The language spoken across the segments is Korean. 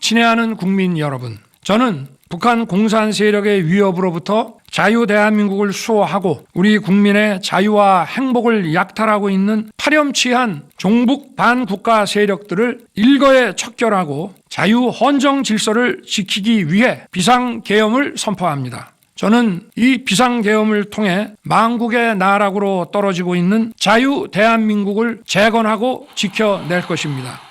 친애하는 국민 여러분, 저는 북한 공산 세력의 위협으로부터 자유 대한민국을 수호하고 우리 국민의 자유와 행복을 약탈하고 있는 파렴치한 종북 반국가 세력들을 일거에 척결하고 자유 헌정 질서를 지키기 위해 비상계엄을 선포합니다. 저는 이 비상계엄을 통해 망국의 나락으로 떨어지고 있는 자유 대한민국을 재건하고 지켜낼 것입니다.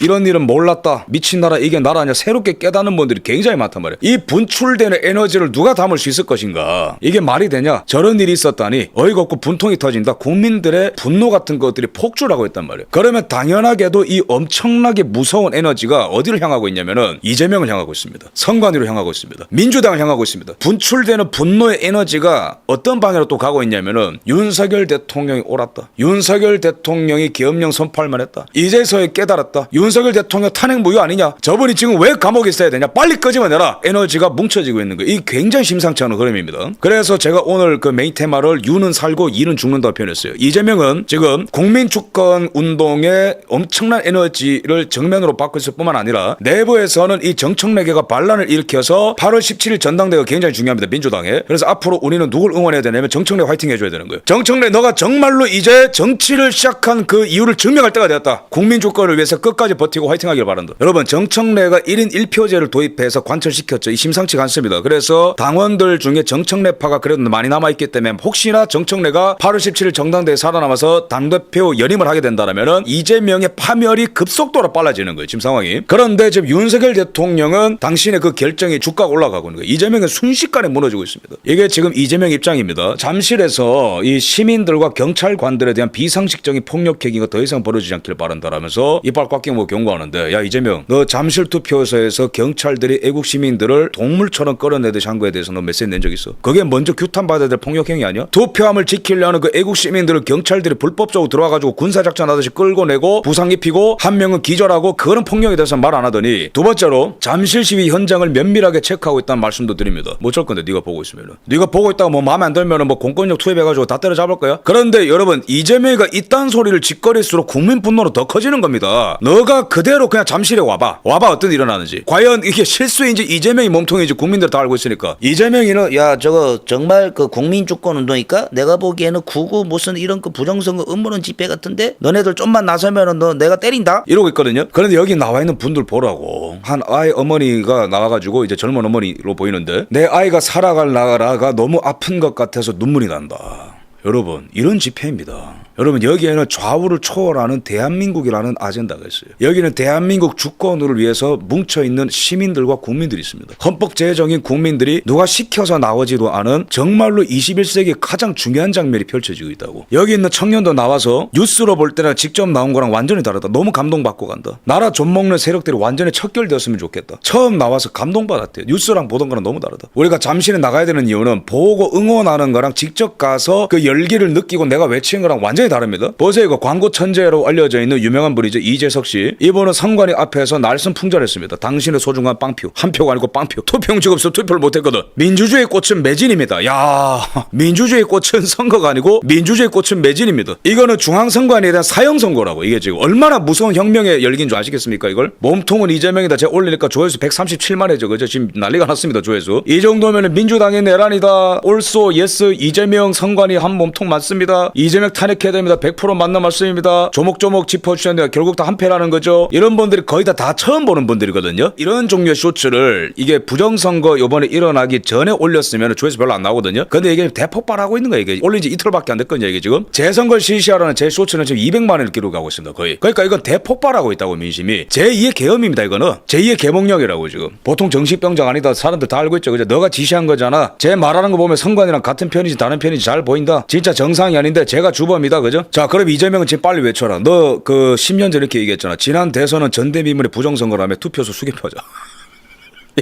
이런 일은 몰랐다. 미친 나라 이게 나라냐. 새롭게 깨닫는 분들이 굉장히 많단 말이야. 이 분출되는 에너지를 누가 담을 수 있을 것인가. 이게 말이 되냐. 저런 일이 있었다니 어이가 없고 분통이 터진다. 국민들의 분노 같은 것들이 폭주하고 있단 말이야. 그러면 당연하게도 이 엄청나게 무서운 에너지가 어디를 향하고 있냐면은 이재명을 향하고 있습니다. 선관위로 향하고 있습니다. 민주당을 향하고 있습니다. 분출되는 분노의 에너지가 어떤 방향으로 또 가고 있냐면은 윤석열 대통령이 옳았다. 윤석열 대통령이 계엄령 선포할 만했다. 이제서야 깨달았다. 윤석열 대통령 탄핵 무효 아니냐? 저분이 지금 왜 감옥에 있어야 되냐? 빨리 끄집어내라. 에너지가 뭉쳐지고 있는 거예요. 이 굉장히 심상치 않은 흐름입니다. 그래서 제가 오늘 그 메인 테마를 유는 살고 이는 죽는다고 표현했어요. 이재명은 지금 국민주권 운동에 엄청난 에너지를 정면으로 받고 있을 뿐만 아니라 내부에서는 이 정청래계가 반란을 일으켜서 8월 17일 전당대회가 굉장히 중요합니다. 민주당에. 그래서 앞으로 우리는 누굴 응원해야 되냐면 정청래 화이팅 해줘야 되는 거예요. 정청래 너가 정말로 이제 정치를 시작한 그 이유를 증명할 때가 되었다. 국민주권을 위해서 끝까지 버티고 화이팅하길 바란다. 여러분 정청래가 1인 1표제를 도입해서 관철시켰죠. 이 심상치가 않습니다. 그래서 당원들 중에 정청래파가 그래도 많이 남아있기 때문에 혹시나 정청래가 8월 17일 정당대회에 살아남아서 당대표 연임을 하게 된다면 이재명의 파멸이 급속도로 빨라지는 거예요. 지금 상황이. 그런데 지금 윤석열 대통령은 당신의 그 결정이 주가가 올라가고 있는 거예요. 이재명은 순식간에 무너지고 있습니다. 이게 지금 이재명 입장입니다. 잠실에서 이 시민들과 경찰관들에 대한 비상식적인 폭력 행위가 더 이상 벌어지지 않길 바란다라면서 이빨 꽉 끼고 경고하는데, 야 이재명 너 잠실 투표소에서 경찰들이 애국 시민들을 동물처럼 끌어내듯이 한 거에 대해서 너 메시지 낸 적 있어? 그게 먼저 규탄받아야 될 폭력행위 아니야? 투표함을 지키려는 그 애국 시민들을 경찰들이 불법적으로 들어와가지고 군사작전 하듯이 끌고 내고 부상 입히고 한 명은 기절하고 그런 폭력에 대해서 말 안 하더니, 두 번째로 잠실 시위 현장을 면밀하게 체크하고 있다는 말씀도 드립니다. 뭐 어쩔 건데 네가 보고 있으면은. 네가 보고 있다가 뭐 마음에 안 들면은 뭐 공권력 투입해가지고 다 때려잡을 거야? 그런데 여러분 이재명이가 이딴 소리를 짓거릴수록 국민 분노는 더 커지는 겁니다. 너가 그대로 그냥 잠실에 와봐 어떤 일이 일어나는지. 과연 이게 실수인지 이재명이 몸통인지 국민들 다 알고 있으니까. 이재명이는 야 저거 정말 그 국민주권 운동이니까 내가 보기에는 구구 무슨 이런 그 부정선거 음모론 집회 같은데 너네들 좀만 나서면은 너 내가 때린다 이러고 있거든요. 그런데 여기 나와 있는 분들 보라고. 한 아이 어머니가 나와가지고 이제 젊은 어머니로 보이는데, 내 아이가 살아갈 나라가 너무 아픈 것 같아서 눈물이 난다. 여러분 이런 집회입니다. 여러분 여기에는 좌우를 초월하는 대한민국이라는 아젠다가 있어요. 여기는 대한민국 주권을 위해서 뭉쳐있는 시민들과 국민들이 있습니다. 헌법제정인 국민들이 누가 시켜서 나오지도 않은 정말로 21세기 가장 중요한 장면이 펼쳐지고 있다고. 여기 있는 청년도 나와서 뉴스로 볼 때는 직접 나온 거랑 완전히 다르다. 너무 감동받고 간다. 나라 좀먹는 세력들이 완전히 척결되었으면 좋겠다. 처음 나와서 감동받았대요. 뉴스랑 보던 거랑 너무 다르다. 우리가 잠실에 나가야 되는 이유는 보고 응원하는 거랑 직접 가서 그 열기를 느끼고 내가 외치는 거랑 완전히 다릅니다. 보세요. 이거 광고 천재로 알려져 있는 유명한 분이죠. 이재석 씨. 이분은 선관위 앞에서 날선 풍절했습니다. 당신의 소중한 빵표. 한 표가 아니고 빵표. 투표용지가 없어 투표를 못했거든. 민주주의 꽃은 매진입니다. 야, 민주주의 꽃은 선거가 아니고 민주주의 꽃은 매진입니다. 이거는 중앙선관위에 대한 사형선고라고. 이게 지금 얼마나 무서운 혁명의 열기인 줄 아시겠습니까? 이걸 몸통은 이재명이다. 제가 올리니까 조회수 137만이죠. 그죠? 지금 난리가 났습니다. 조회수. 이 정도면 민주당의 내란이다. 올소 예스 이재명 선관위 한 몸통 맞습니다. 이재명 탄핵해야 됩니다. 100% 맞는 말씀입니다. 조목조목 짚어주셨는데 결국 다 한패라는 거죠. 이런 분들이 거의 다 처음 보는 분들이거든요. 이런 종류의 쇼츠를 이게 부정선거 요번에 일어나기 전에 올렸으면 조회수 별로 안 나오거든요. 근데 이게 대폭발하고 있는 거예요. 이게 올린 지 이틀밖에 안 됐거든요. 이게 지금 재선거를 실시하라는 제 쇼츠는 지금 200만을 기록하고 있습니다. 거의. 그러니까 이건 대폭발하고 있다고 민심이. 제2의 계엄입니다. 이거는 제2의 계몽령이라고 지금. 보통 정신병장 아니다. 사람들 다 알고 있죠. 그죠? 너가 지시한 거잖아. 제 말하는 거 보면 선관이랑 같은 편이지 다른 편이지 잘 보인다. 진짜 정상이 아닌데 제가 주범이다. 그죠? 자, 그럼 이재명은 지금 빨리 외쳐라. 너 그 10년 전에 이렇게 얘기했잖아. 지난 대선은 전대미문의 부정선거라며 투표수 수개표하자.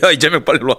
야, 이재명 빨리 와.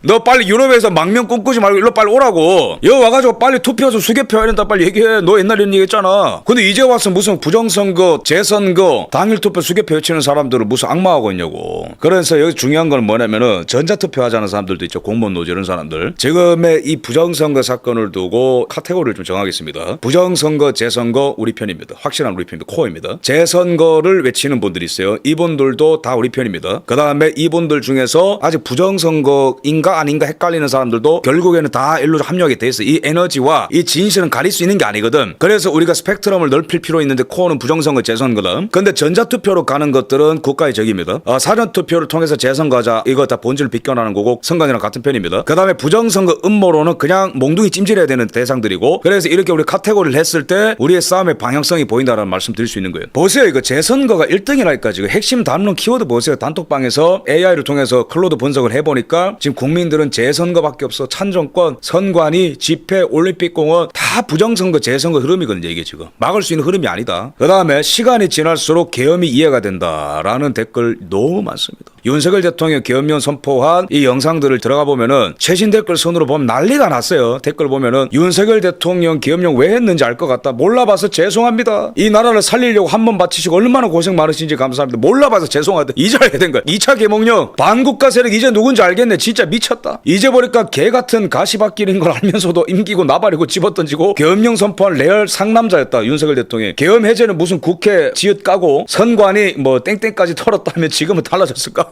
너 빨리 유럽에서 망명 꿈꾸지 말고 일로 빨리 오라고. 여기 와가지고 빨리 투표해서 수개표 해야 된다 빨리 얘기해. 너 옛날에 이런 얘기 했잖아. 근데 이제 와서 무슨 부정선거, 재선거, 당일투표 수개표 외치는 사람들을 무슨 악마하고 있냐고. 그래서 여기 중요한 건 뭐냐면은 전자투표 하자는 사람들도 있죠. 공무원 노조 이런 사람들. 지금의 이 부정선거 사건을 두고 카테고리를 좀 정하겠습니다. 부정선거, 재선거 우리 편입니다. 확실한 우리 편입니다. 코어입니다. 재선거를 외치는 분들이 있어요. 이분들도 다 우리 편입니다. 그 다음에 이분들 중에서 아직 부정선거인가 아닌가 헷갈리는 사람들도 결국에는 다 일로 합력이 돼 있어. 이 에너지와 이 진실은 가릴 수 있는 게 아니거든. 그래서 우리가 스펙트럼을 넓힐 필요 있는데 코어는 부정선거, 재선거다. 근데 전자투표로 가는 것들은 국가의 적입니다. 사전투표를 통해서 재선거하자 이거 다 본질을 비껴나는 거고 선관위랑 같은 편입니다. 그 다음에 부정선거 음모론은 그냥 몽둥이 찜질해야 되는 대상들이고 그래서 이렇게 우리 카테고리를 했을 때 우리의 싸움의 방향성이 보인다라는 말씀 드릴 수 있는 거예요. 보세요. 이거 재선거가 1등이라니까 지금 핵심 담론 키워드 보세요. 단톡방에서 AI를 통해서 클로드 분석을 해보니까 지금 국민들은 재선거밖에 없어. 찬정권, 선관위, 집회, 올림픽공원 다 부정선거, 재선거 흐름이거든요. 이게 지금 막을 수 있는 흐름이 아니다. 그 다음에 시간이 지날수록 계엄이 이해가 된다라는 댓글 너무 많습니다. 윤석열 대통령 계엄령 선포한 이 영상들을 들어가 보면은 최신 댓글 선으로 보면 난리가 났어요. 댓글 보면은 윤석열 대통령 계엄령 왜 했는지 알 것 같다. 몰라봐서 죄송합니다. 이 나라를 살리려고 한 번 바치시고 얼마나 고생 많으신지 감사합니다. 몰라봐서 죄송하다. 이제 알게 된 거야. 2차 계엄령 반국가 세력 이제 누군지 알겠네. 진짜 미쳤다. 이제 보니까 개 같은 가시밭길인 걸 알면서도 임기고 나발이고 집어던지고 계엄령 선포한 레알 상남자였다. 윤석열 대통령이. 계엄 해제는 무슨 국회 지읒 까고 선관위 뭐 땡땡까지 털었다면 지금은 달라졌을까?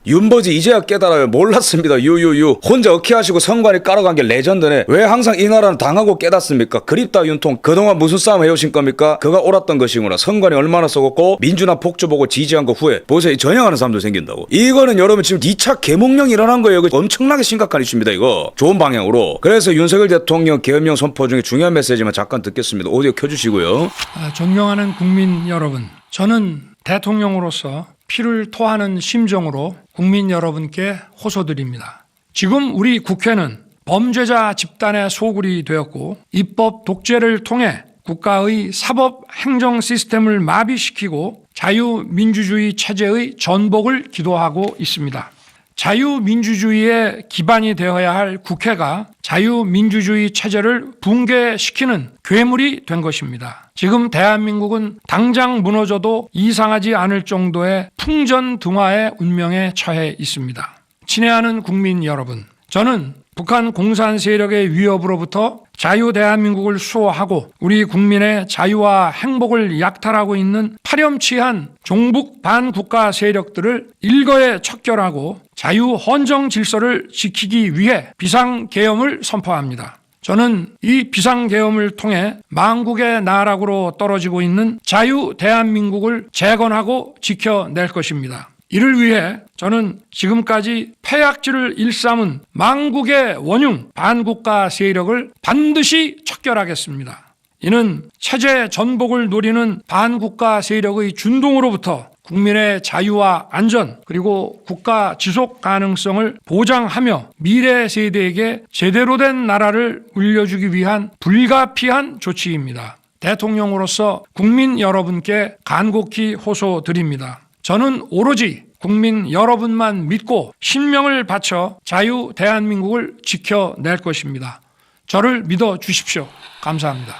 윤버지 이제야 깨달아요. 몰랐습니다. 유유유. 혼자 어키하시고 선관위 깔아간 게 레전드네. 왜 항상 이 나라는 당하고 깨닫습니까? 그립다 윤통. 그동안 무슨 싸움 해오신 겁니까? 그가 옳았던 것이구나. 선관위 얼마나 썩었고 민주나 폭주 보고 지지한 거 후에 보세요. 전형하는 사람도 생긴다고. 이거는 여러분 지금 2차 계몽령이 일어난 거예요. 이거 엄청나게 심각한 이슈입니다. 이거. 좋은 방향으로. 그래서 윤석열 대통령 계엄령 선포 중에 중요한 메시지만 잠깐 듣겠습니다. 오디오 켜주시고요. 존경하는 국민 여러분, 저는 대통령으로서 피를 토하는 심정으로 국민 여러분께 호소드립니다. 지금 우리 국회는 범죄자 집단의 소굴이 되었고 입법 독재를 통해 국가의 사법 행정 시스템을 마비시키고 자유민주주의 체제의 전복을 기도하고 있습니다. 자유민주주의의 기반이 되어야 할 국회가 자유민주주의 체제를 붕괴시키는 괴물이 된 것입니다. 지금 대한민국은 당장 무너져도 이상하지 않을 정도의 풍전등화의 운명에 처해 있습니다. 친애하는 국민 여러분, 저는 북한 공산 세력의 위협으로부터 자유 대한민국을 수호하고 우리 국민의 자유와 행복을 약탈하고 있는 파렴치한 종북 반국가 세력들을 일거에 척결하고 자유 헌정 질서를 지키기 위해 비상계엄을 선포합니다. 저는 이 비상계엄을 통해 망국의 나락으로 떨어지고 있는 자유 대한민국을 재건하고 지켜낼 것입니다. 이를 위해 저는 지금까지 폐악질을 일삼은 망국의 원흉 반국가 세력을 반드시 척결하겠습니다. 이는 체제 전복을 노리는 반국가 세력의 준동으로부터 국민의 자유와 안전 그리고 국가 지속 가능성을 보장하며 미래 세대에게 제대로 된 나라를 물려주기 위한 불가피한 조치입니다. 대통령으로서 국민 여러분께 간곡히 호소드립니다. 저는 오로지 국민 여러분만 믿고 신명을 바쳐 자유 대한민국을 지켜낼 것입니다. 저를 믿어 주십시오. 감사합니다.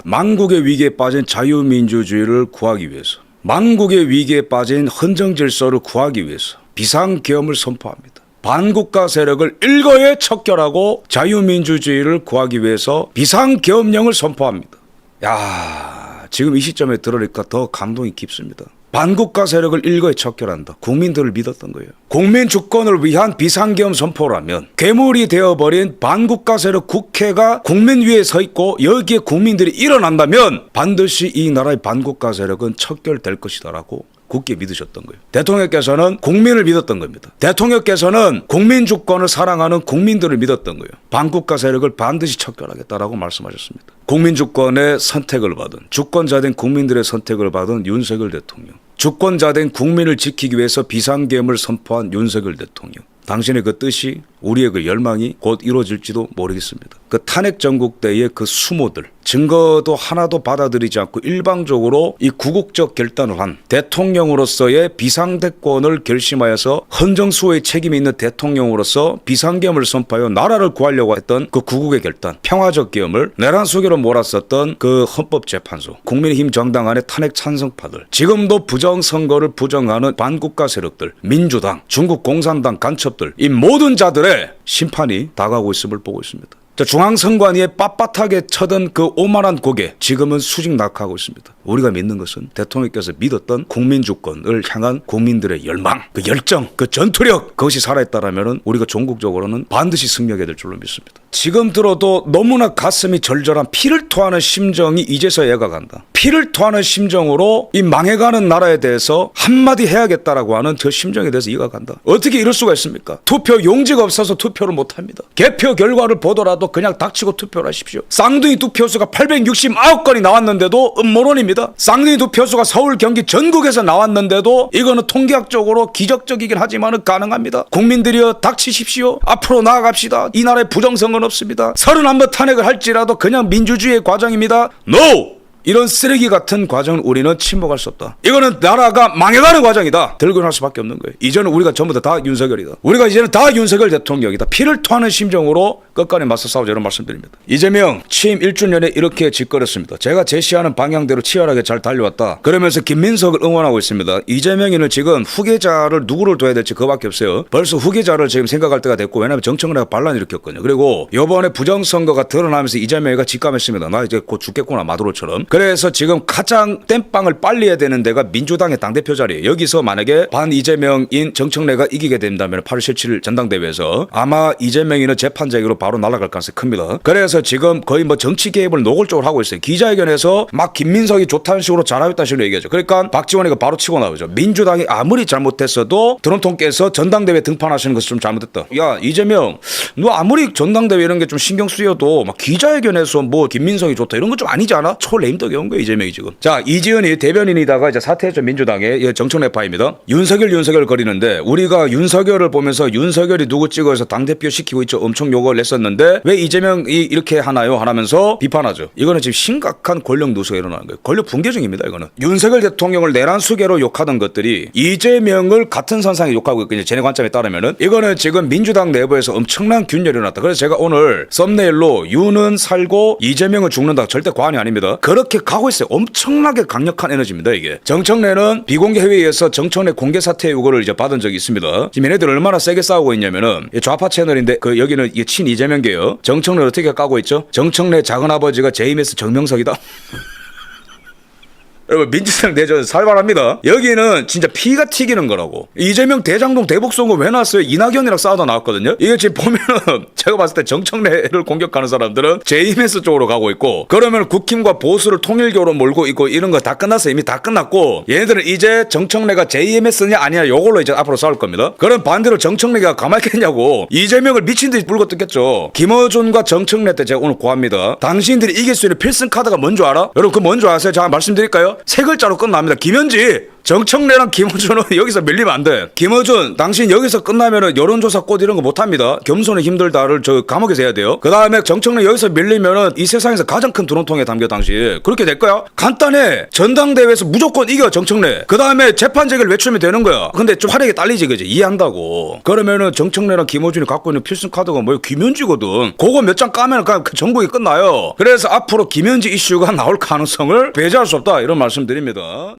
망국의 위기에 빠진 자유민주주의를 구하기 위해서, 망국의 위기에 빠진 헌정질서를 구하기 위해서 비상계엄을 선포합니다. 반국가 세력을 일거에 척결하고 자유민주주의를 구하기 위해서 비상계엄령을 선포합니다. 야, 지금 이 시점에 들으니까 더 감동이 깊습니다. 반국가 세력을 일거에 척결한다. 국민들을 믿었던 거예요. 국민 주권을 위한 비상계엄 선포라면 괴물이 되어버린 반국가 세력 국회가 국민 위에 서 있고 여기에 국민들이 일어난다면 반드시 이 나라의 반국가 세력은 척결될 것이다라고 굳게 믿으셨던 거예요. 대통령께서는 국민을 믿었던 겁니다. 대통령께서는 국민 주권을 사랑하는 국민들을 믿었던 거예요. 반국가 세력을 반드시 척결하겠다라고 말씀하셨습니다. 국민 주권의 선택을 받은, 주권자된 국민들의 선택을 받은 윤석열 대통령, 주권자된 국민을 지키기 위해서 비상계엄을 선포한 윤석열 대통령, 당신의 그 뜻이 우리의 그 열망이 곧 이루어질지도 모르겠습니다. 그 탄핵 전국대의 그 수모들 증거도 하나도 받아들이지 않고 일방적으로 이 구국적 결단을 한 대통령으로서의 비상대권을 결심하여서 헌정수호의 책임이 있는 대통령으로서 비상계엄을 선포하여 나라를 구하려고 했던 그 구국의 결단, 평화적 계엄을 내란 속에로 몰았었던 그 헌법재판소, 국민의힘 정당 안의 탄핵 찬성파들, 지금도 부정선거를 부정하는 반국가 세력들, 민주당, 중국 공산당 간첩들, 이 모든 자들의 심판이 다가오고 있음을 보고 있습니다. 중앙선관위에 빳빳하게 쳐든 그 오만한 고개 지금은 수직 낙하하고 있습니다. 우리가 믿는 것은 대통령께서 믿었던 국민주권을 향한 국민들의 열망, 그 열정, 그 전투력, 그것이 살아있다라면 우리가 종국적으로는 반드시 승리하게 될 줄로 믿습니다. 지금 들어도 너무나 가슴이 절절한 피를 토하는 심정이 이제서 애가 간다. 피를 토하는 심정으로 이 망해가는 나라에 대해서 한마디 해야겠다라고 하는 저 심정에 대해서 이해가 간다. 어떻게 이럴 수가 있습니까? 투표 용지가 없어서 투표를 못합니다. 개표 결과를 보더라도 그냥 닥치고 투표를 하십시오. 쌍둥이 투표수가 869건이 나왔는데도 음모론입니다. 쌍둥이 투표수가 서울 경기 전국에서 나왔는데도 이거는 통계학적으로 기적적이긴 하지만 가능합니다. 국민들이여 닥치십시오. 앞으로 나아갑시다. 이 나라에 부정선거는 없습니다. 31번 탄핵을 할지라도 그냥 민주주의의 과정입니다. NO! 이런 쓰레기 같은 과정을 우리는 침묵할 수 없다. 이거는 나라가 망해가는 과정이다. 들고 날 수밖에 없는 거예요. 이제는 우리가 전부 다 윤석열이다. 우리가 이제는 다 윤석열 대통령이다. 피를 토하는 심정으로 끝까지 맞서 싸우자 이런 말씀드립니다. 이재명 취임 1주년에 이렇게 짓거렸습니다. 제가 제시하는 방향대로 치열하게 잘 달려왔다. 그러면서 김민석을 응원하고 있습니다. 이재명이는 지금 후계자를 누구를 둬야 될지 그거밖에 없어요. 벌써 후계자를 지금 생각할 때가 됐고, 왜냐하면 정청래가 반란을 일으켰거든요. 그리고 이번에 부정선거가 드러나면서 이재명이가 직감했습니다. 나 이제 곧 죽겠구나, 마두로처럼. 그래서 지금 가장 땜빵을 빨리 해야 되는 데가 민주당의 당대표 자리예요. 여기서 만약에 반 이재명인 정청래가 이기게 된다면 8월 17일 전당대회에서 아마 이재명이는 재판장으로 바로 날아갈 가능성이 큽니다. 그래서 지금 거의 뭐 정치 개입을 노골적으로 하고 있어요. 기자회견에서 막 김민석이 좋다는 식으로 잘하겠다는 식으로 얘기하죠. 그러니까 박지원이가 바로 치고 나오죠. 민주당이 아무리 잘못했어도 드럼통께서 전당대회 등판하시는 것이 좀 잘못됐다. 야, 이재명, 너 아무리 전당대회 이런 게 좀 신경 쓰여도 막 기자회견에서 뭐 김민석이 좋다 이런 거 좀 아니지 않아? 초레임덕이 온 거예요, 이재명이 지금. 자, 이지은이 대변인이다가 이제 사퇴했죠. 민주당의 정청래파입니다. 윤석열 거리는데 우리가 윤석열을 보면서 윤석열이 누구 찍어서 당대표 시키고 있죠. 엄청 욕을 냈었는데 왜 이재명이 이렇게 하나요? 하면서 비판하죠. 이거는 지금 심각한 권력 누수가 일어나는 거예요. 권력 붕괴 중입니다, 이거는. 윤석열 대통령을 내란 수계로 욕하던 것들이 이재명을 같은 선상에 욕하고 있거든요. 제 관점에 따르면은 이거는 지금 민주당 내부에서 엄청난 균열이 일어났다. 그래서 제가 오늘 썸네일로 윤은 살고 이재명은 죽는다. 절대 과언이 아닙니다. 그렇게 가고 있어요. 엄청나게 강력한 에너지입니다, 이게. 정청래는 비공개 회의에서 정청래 공개 사퇴 요구를 이제 받은 적이 있습니다. 지금 얘네들 얼마나 세게 싸우고 있냐면은 좌파 채널인데 그 여기는 이게 친 이재명계요. 정청래 어떻게 까고 있죠? 정청래 작은아버지가 JMS 정명석이다. 여러분, 민주당 내전 살벌합니다. 여기는 진짜 피가 튀기는 거라고. 이재명 대장동 대북선거 왜 나왔어요? 이낙연이랑 싸우다 나왔거든요. 이게 지금 보면은 제가 봤을 때 정청래를 공격하는 사람들은 JMS 쪽으로 가고 있고, 그러면 국힘과 보수를 통일교로 몰고 있고 이런 거 다 끝났어요. 이미 다 끝났고, 얘네들은 이제 정청래가 JMS냐 아니냐 요걸로 이제 앞으로 싸울 겁니다. 그럼 반대로 정청래가 가만히 있겠냐고 이재명을 미친 듯이 불고 뜯겠죠. 김어준과 정청래 때 제가 오늘 고합니다. 당신들이 이길 수 있는 필승 카드가 뭔지 알아? 여러분, 그 뭔지 아세요? 제가 말씀드릴까요? 세 글자로 끝납니다. 김현지. 정청래랑 김어준은 여기서 밀리면 안 돼. 김어준, 당신 여기서 끝나면은 여론조사 꽃 이런 거 못합니다. 겸손이 힘들다를 저 감옥에서 해야 돼요. 그 다음에 정청래 여기서 밀리면은 이 세상에서 가장 큰 드론통에 담겨 당신. 그렇게 될 거야? 간단해. 전당대회에서 무조건 이겨 정청래. 그 다음에 재판제기를 외치면 되는 거야. 근데 좀 화력이 딸리지, 그지? 이해한다고. 그러면은 정청래랑 김어준이 갖고 있는 필승 카드가 뭐예요? 김현지거든. 그거 몇 장 까면 그냥 그 전국이 끝나요. 그래서 앞으로 김현지 이슈가 나올 가능성을 배제할 수 없다, 이런 말씀드립니다.